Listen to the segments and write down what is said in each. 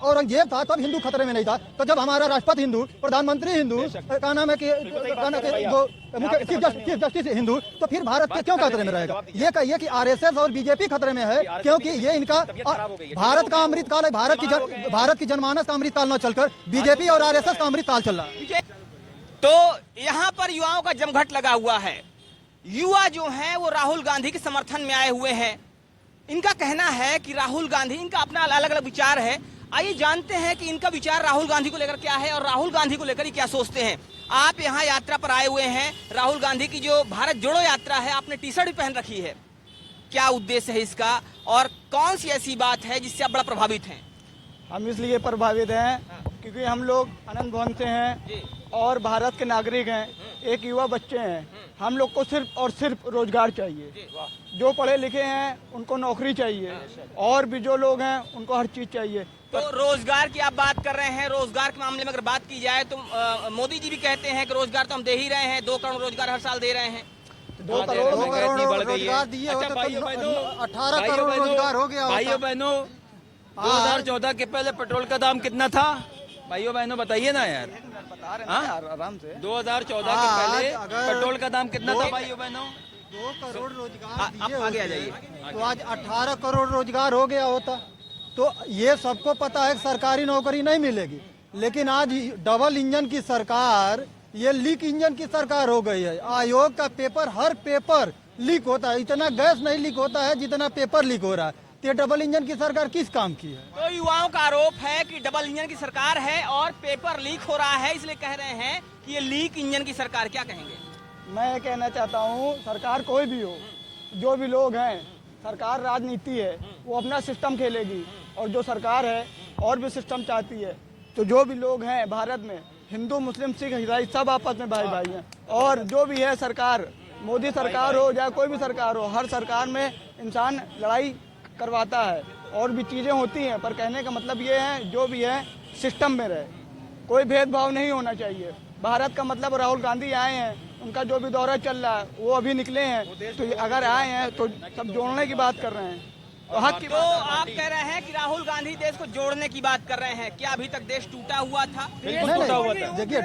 औरंगजेब था तब हिंदू खतरे में नहीं था, तो जब हमारा राष्ट्रपति हिंदू, प्रधानमंत्री हिंदू, का नाम है कि चीफ जस्टिस हिंदू, तो फिर भारत के क्यों खतरे में रहेगा? ये कहिए कि आरएसएस और बीजेपी खतरे में है, क्योंकि ये इनका भारत का अमृतकाल है, भारत की जनमानस का अमृतकाल न चलकर बीजेपी और आरएसएस का अमृतकाल चल रहा है। तो यहाँ पर युवाओं का जमघट लगा हुआ है। युवा जो हैं वो राहुल गांधी के समर्थन में आए हुए हैं। इनका कहना है कि राहुल गांधी, इनका अपना अलग अलग विचार है। आइए जानते हैं कि इनका विचार राहुल गांधी को लेकर क्या है और राहुल गांधी को लेकर क्या सोचते हैं। आप यहाँ यात्रा पर आए हुए हैं, राहुल गांधी की जो भारत जोड़ो यात्रा है, आपने टी शर्ट भी पहन रखी है, क्या उद्देश्य है इसका और कौन सी ऐसी बात है जिससे आप बड़ा प्रभावित हैं? हम इसलिए प्रभावित हैं क्योंकि हम लोग आनंद भवन से हैं और भारत के नागरिक हैं, एक युवा बच्चे हैं। हम लोग को सिर्फ और सिर्फ रोजगार चाहिए। जो पढ़े लिखे हैं उनको नौकरी चाहिए, और भी जो लोग हैं उनको हर चीज चाहिए। तो रोजगार की आप बात कर रहे हैं। रोजगार के मामले में अगर बात की जाए तो मोदी जी भी कहते हैं कि रोजगार तो हम दे ही रहे हैं, 2 करोड़ रोजगार हर साल दे रहे हैं। 2 करोड़ रोजगार दिए होते तो 18 करोड़ रोजगार हो गया। भाइयों बहनों, 2014 के पहले पेट्रोल का दाम कितना था? भाइयों बहनों बताइए ना यार, बता रहे हैं आराम से। 2014 के पहले पेट्रोल का दाम कितना था भाइयों बहनों? 2 करोड़ रोजगार दिए आप आगे आ जाइए। तो आज 18 करोड़ रोजगार हो गया होता। तो ये सबको पता है कि सरकारी नौकरी नहीं मिलेगी, लेकिन आज डबल इंजन की सरकार, ये लीक इंजन की सरकार हो गई है। आयोग का पेपर, हर पेपर लीक होता है। इतना गैस नहीं लीक होता है जितना पेपर लीक हो रहा है। तो डबल इंजन की सरकार किस काम की है? तो युवाओं का आरोप है कि डबल इंजन की सरकार है और पेपर लीक हो रहा है, इसलिए कह रहे हैं कि ये लीक इंजन की सरकार। क्या कहेंगे? मैं ये कहना चाहता हूँ, सरकार कोई भी हो, जो भी लोग हैं, सरकार राजनीति है, वो अपना सिस्टम खेलेगी। और जो सरकार है और भी सिस्टम चाहती है, तो जो भी लोग हैं भारत में, हिंदू मुस्लिम सिख ईसाई सब आपस में भाई भाई हैं। और जो भी है सरकार, मोदी सरकार हो या कोई भी सरकार हो, हर सरकार में इंसान लड़ाई करवाता है और भी चीज़ें होती हैं। पर कहने का मतलब ये है, जो भी है सिस्टम में रहे, कोई भेदभाव नहीं होना चाहिए। भारत का मतलब राहुल गांधी आए हैं, उनका जो भी दौरा चल रहा है वो अभी निकले हैं, तो अगर आए हैं तो सब जोड़ने की बात कर रहे हैं। तो हक की तो आप कह रहे हैं कि राहुल गांधी देश को जोड़ने की बात कर रहे हैं। क्या अभी तक देश टूटा हुआ था? बिल्कुल टूटा हुआ था। देखिए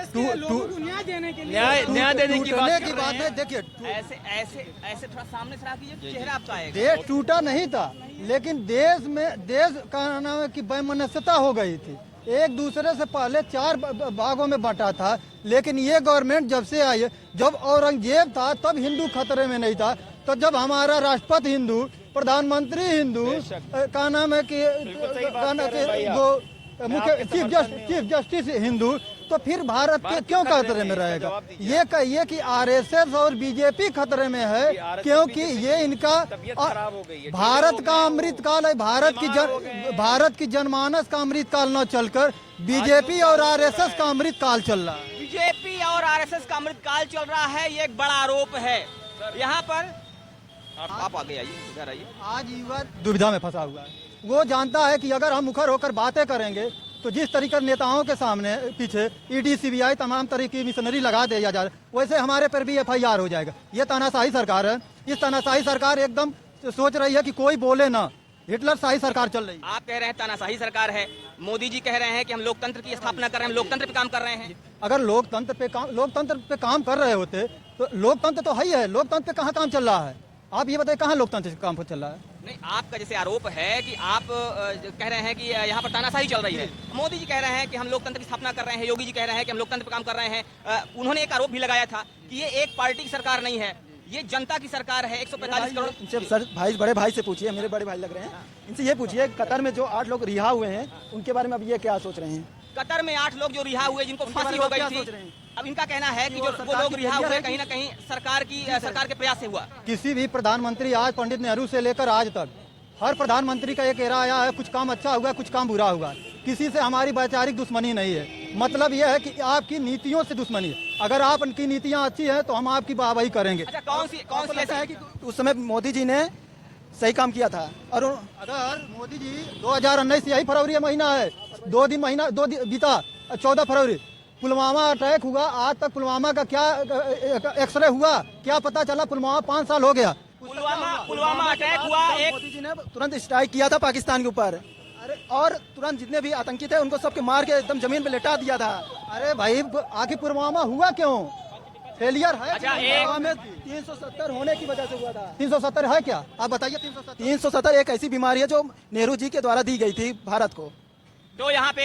न्याय देने की बात है। देखिए ऐसे थोड़ा सामने से रखिए, चेहरा आपका आएगा। देश टूटा नहीं था, लेकिन देश का नाम है कि वैमनस्यता हो गई थी। एक दूसरे से पहले 4 भागों में बांटा था, लेकिन ये गवर्नमेंट जब से आई है, जब औरंगजेब था तब हिंदू खतरे में नहीं था, तो जब हमारा राष्ट्रपति हिंदू, प्रधानमंत्री हिंदू, का नाम है कि चीफ जस्टिस हिंदू, तो फिर भारत के क्यों खतरे में रहेगा? ये कहिए कि आरएसएस और बीजेपी खतरे में है, क्योंकि ये इनका भारत का अमृतकाल है, भारत की जनमानस का अमृतकाल न चलकर बीजेपी और आरएसएस का अमृतकाल चल रहा है। बीजेपी और आरएसएस का अमृतकाल चल रहा है, ये एक बड़ा आरोप है। यहाँ पर आप आगे आइए, इधर आइए। आज युवा दुविधा में फंसा हुआ है। वो जानता है कि अगर हम मुखर होकर बातें करेंगे तो जिस तरीके नेताओं के सामने पीछे ईडी सीबीआई तमाम तरीके की मिशनरी लगा दिया जा रहा है, वैसे हमारे पर भी एफआईआर हो जाएगा। ये तानाशाही सरकार है। इस तानाशाही सरकार एकदम सोच रही है कि कोई बोले ना, हिटलर शाही सरकार चल रही है। आप कह रहे हैं तानाशाही सरकार है, मोदी जी कह रहे हैं कि हम लोकतंत्र की स्थापना कर रहे हैं, लोकतंत्र पे काम कर रहे हैं। अगर लोकतंत्र पे काम कर रहे होते तो लोकतंत्र तो है ही है। लोकतंत्र पे कहाँ काम चल रहा है? आप ये बताइए, कहाँ लोकतंत्र से काम चल रहा है? नहीं, आपका जैसे आरोप है कि आप कह रहे हैं कि यहाँ पर तानाशाही चल रही है। मोदी जी कह रहे हैं कि हम लोकतंत्र की स्थापना कर रहे हैं, योगी जी कह रहे हैं कि हम लोकतंत्र पर काम कर रहे हैं। उन्होंने एक आरोप भी लगाया था कि ये एक पार्टी की सरकार नहीं है, ये जनता की सरकार है। 145 करोड़। इनसे सर भाई, बड़े भाई से पूछिए, मेरे बड़े भाई लग रहे हैं, इनसे ये पूछिए, कतर में जो 8 लोग रिहा हुए हैं उनके बारे में अब ये क्या सोच रहे हैं? कतर में 8 लोग जो रिहा हुए, जिनको फांसी हो गई थी, अब इनका कहना है कि जो वो लोग रिहा हुए कहीं ना कहीं सरकार के प्रयास से हुआ। किसी भी प्रधानमंत्री, आज पंडित नेहरू से लेकर आज तक हर प्रधानमंत्री का एक एरा आया है, कुछ काम अच्छा हुआ, कुछ काम बुरा हुआ। किसी से हमारी वैचारिक दुश्मनी नहीं है। मतलब यह है कि आपकी नीतियों से दुश्मनी है। अगर आपकी नीतियाँ अच्छी हैं तो हम आपकी वाहवाही करेंगे। अच्छा, कौन सी ऐसा है कि उस समय मोदी जी ने सही काम किया था। और अगर मोदी जी 2019 यही फरवरी महीना है, 2 दिन बीता, 14 फरवरी पुलवामा अटैक हुआ। आज तक पुलवामा का क्या एक्सरे हुआ, क्या पता चला? पुलवामा 5 साल हो गया। पुलवामा अटैक हुआ, एक मोदी जी ने तुरंत स्ट्राइक किया था पाकिस्तान के ऊपर। अरे और तुरंत जितने भी आतंकी थे उनको सबके मार के एकदम जमीन पे लेटा दिया था। अरे भाई आखिर पुलवामा हुआ क्यों? फेलियर है? अच्छा, पुलवामा में 370 होने की वजह से हुआ था। 370 है क्या? आप बताइए 370। 370 एक ऐसी बीमारी है जो नेहरू जी के द्वारा दी गई थी भारत को। तो यहाँ पे